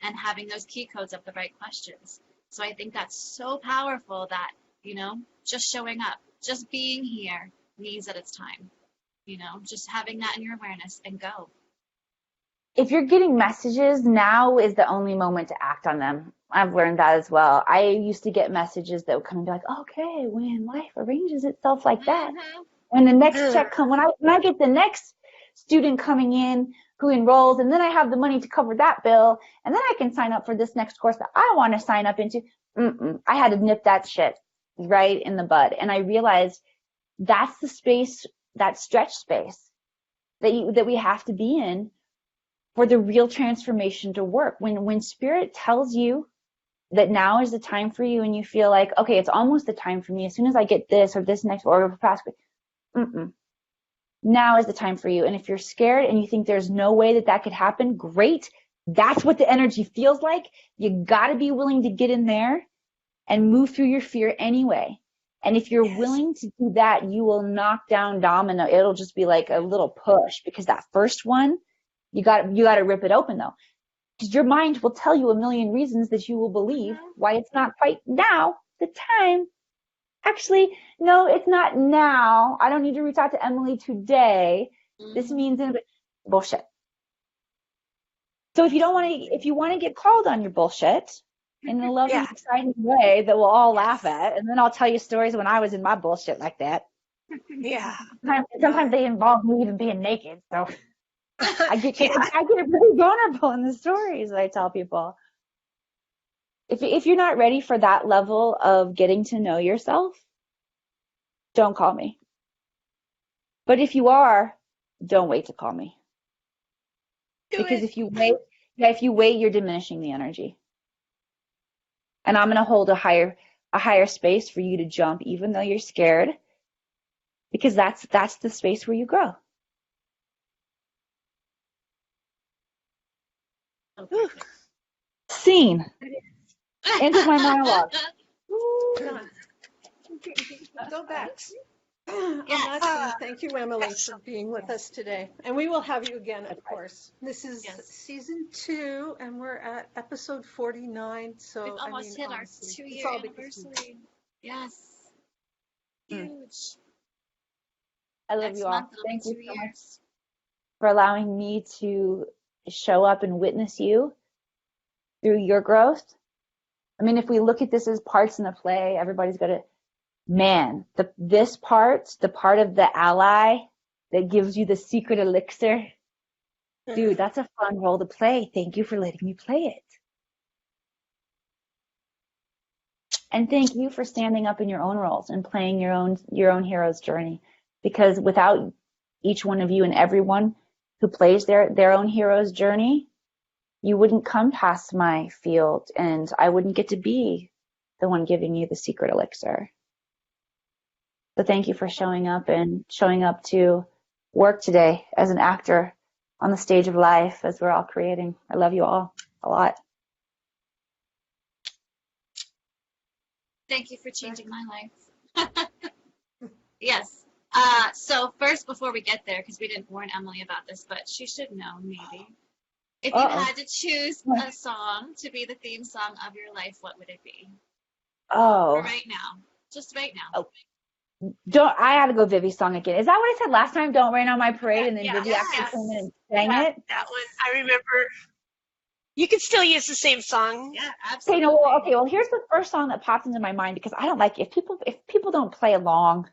and having those key codes of the right questions. So I think that's so powerful that, just showing up, just being here means that it's time, just having that in your awareness and go. If you're getting messages, now is the only moment to act on them. I've learned that as well. I used to get messages that would come and be like, okay, when life arranges itself like that, when the next check comes, when I get the next student coming in who enrolls, and then I have the money to cover that bill, and then I can sign up for this next course that I want to sign up into. I had to nip that shit right in the bud. And I realized that's the space, that stretch space that we have to be in for the real transformation to work. When spirit tells you that now is the time for you, and you feel like, okay, it's almost the time for me. As soon as I get this or this next order for past, now is the time for you. And if you're scared and you think there's no way that could happen, great. That's what the energy feels like. You got to be willing to get in there and move through your fear anyway. And if you're willing to do that, you will knock down domino. It'll just be like a little push, because that first one, you got to rip it open though. Because your mind will tell you a million reasons that you will believe why it's not quite now the time. Actually, no, it's not now. I don't need to reach out to Emily today. This means bullshit. So if you want to get called on your bullshit in a loving, exciting way that we'll all laugh at, and then I'll tell you stories when I was in my bullshit like that. Yeah. Sometimes they involve me even being naked, so I get really vulnerable in the stories that I tell people. If you're not ready for that level of getting to know yourself, don't call me. But if you are, don't wait to call me. Because if you wait, you're diminishing the energy. And I'm going to hold a higher space for you to jump, even though you're scared, because that's the space where you grow. Okay. Scene. End of my monologue. Go back. Thank you, Emily, for being with us today. And we will have you again, of course. This is season 2, and we're at episode 49. So We've almost hit our 2-year anniversary. Yes. Huge. I love Next you all. month it'll Thank be you 2 so much years. for allowing me to show up and witness you through your growth. I mean, if we look at this as parts in the play, everybody's got to, man, the part of the ally that gives you the secret elixir, dude, that's a fun role to play. Thank you for letting me play it. And thank you for standing up in your own roles and playing your own hero's journey. Because without each one of you and everyone who plays their own hero's journey, you wouldn't come past my field, and I wouldn't get to be the one giving you the secret elixir. So thank you for showing up to work today as an actor on the stage of life as we're all creating. I love you all a lot. Thank you for changing my life. Yes. So first, before we get there, because we didn't warn Emily about this, but she should know maybe. If you had to choose a song to be the theme song of your life, what would it be? Oh. For right now. Just right now. I had to go Vivi's song again. Is that what I said last time? Don't Rain on My Parade, and then Vivi actually came in and sang it? That one, I remember. You can still use the same song. Yeah, absolutely. Well, here's the first song that popped into my mind, because I don't like if people don't play along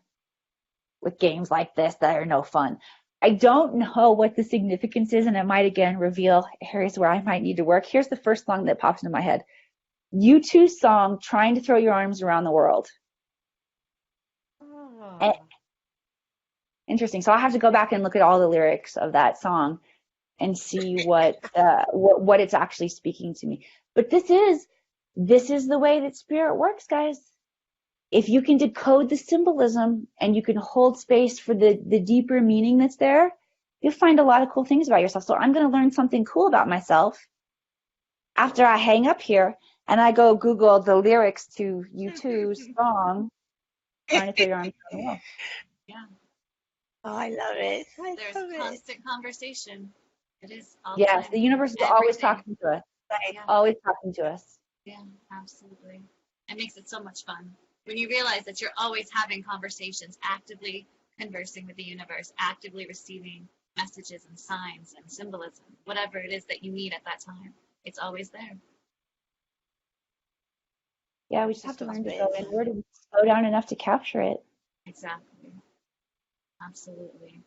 with games like this that are no fun. I don't know what the significance is, and it might again reveal areas where I might need to work. Here's the first song that pops into my head. U2's song, Trying to Throw Your Arms Around the World. Oh. Interesting. So I'll have to go back and look at all the lyrics of that song and see what it's actually speaking to me. But this is the way that spirit works, guys. If you can decode the symbolism and you can hold space for the deeper meaning that's there, you'll find a lot of cool things about yourself. So I'm going to learn something cool about myself after I hang up here and I go Google the lyrics to U2's song, Trying to Throw Your Arms Around the World. Yeah. Oh, I love it. There's constant conversation. It is all the Yes, time. the universe is always talking to us. Yeah. Always talking to us. Yeah, absolutely. It makes it so much fun. When you realize that you're always having conversations, actively conversing with the universe, actively receiving messages and signs and symbolism, whatever it is that you need at that time, it's always there. Yeah, we just have to learn to go inward and slow down enough to capture it. Exactly. Absolutely.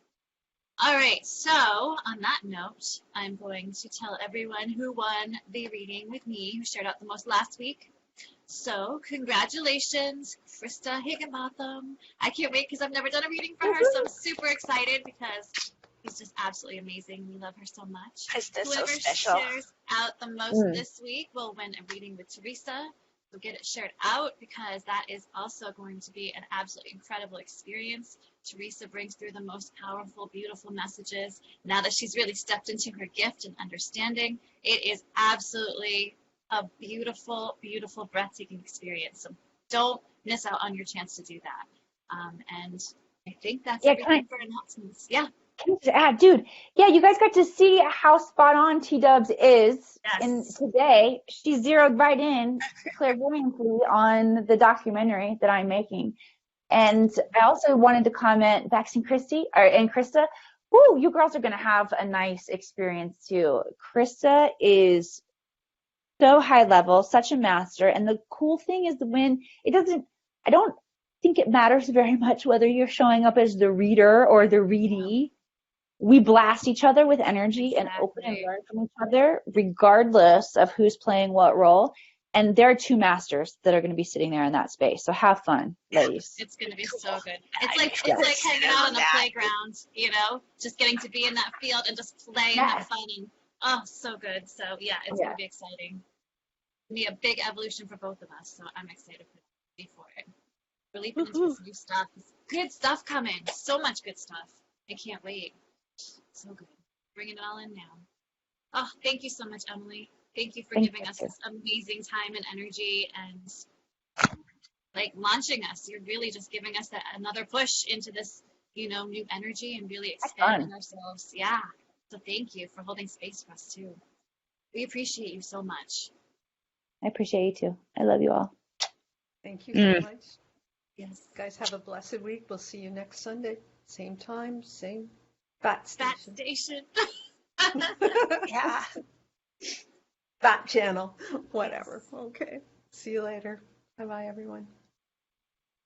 All right, so on that note, I'm going to tell everyone who won the reading with me, who shared out the most last week. So congratulations, Krista Higginbotham. I can't wait because I've never done a reading for her, so I'm super excited because she's just absolutely amazing. We love her so much. Is this so Whoever special? shares out the most this week will win a reading with Teresa. So get it shared out because that is also going to be an absolutely incredible experience. Teresa brings through the most powerful, beautiful messages. Now that she's really stepped into her gift and understanding, it is absolutely a beautiful, beautiful, breathtaking experience. So don't miss out on your chance to do that. And I think that's everything for announcements. Yeah. Can I just add, dude? Yeah, you guys got to see how spot on T-Dubs is. Yes. And today, she zeroed right in clairvoyantly on the documentary that I'm making. And I also wanted to comment, Bex and Krista, woo, you girls are going to have a nice experience too. Krista is so high level, such a master. And the cool thing is I don't think it matters very much whether you're showing up as the reader or the readee. We blast each other with energy and open and learn from each other, regardless of who's playing what role. And there are two masters that are going to be sitting there in that space. So have fun, ladies. It's going to be so good. It's like hanging out on the playground, just getting to be in that field and just play and have fun. And so good. So yeah, it's going to be exciting. It'll be a big evolution for both of us. So I'm excited for it. We're leaping into this new stuff. Good stuff coming. So much good stuff. I can't wait. So good. Bringing it all in now. Oh, thank you so much, Emily. Thank you for giving us this amazing time and energy and launching us. You're really just giving us another push into this, new energy and really expanding ourselves. Yeah. So thank you for holding space for us too. We appreciate you so much. I appreciate you too. I love you all. Thank you so much. Yes. Guys, have a blessed week. We'll see you next Sunday. Same time, same bat station. Yeah. Bat channel. Whatever. Okay. See you later. Bye-bye, everyone.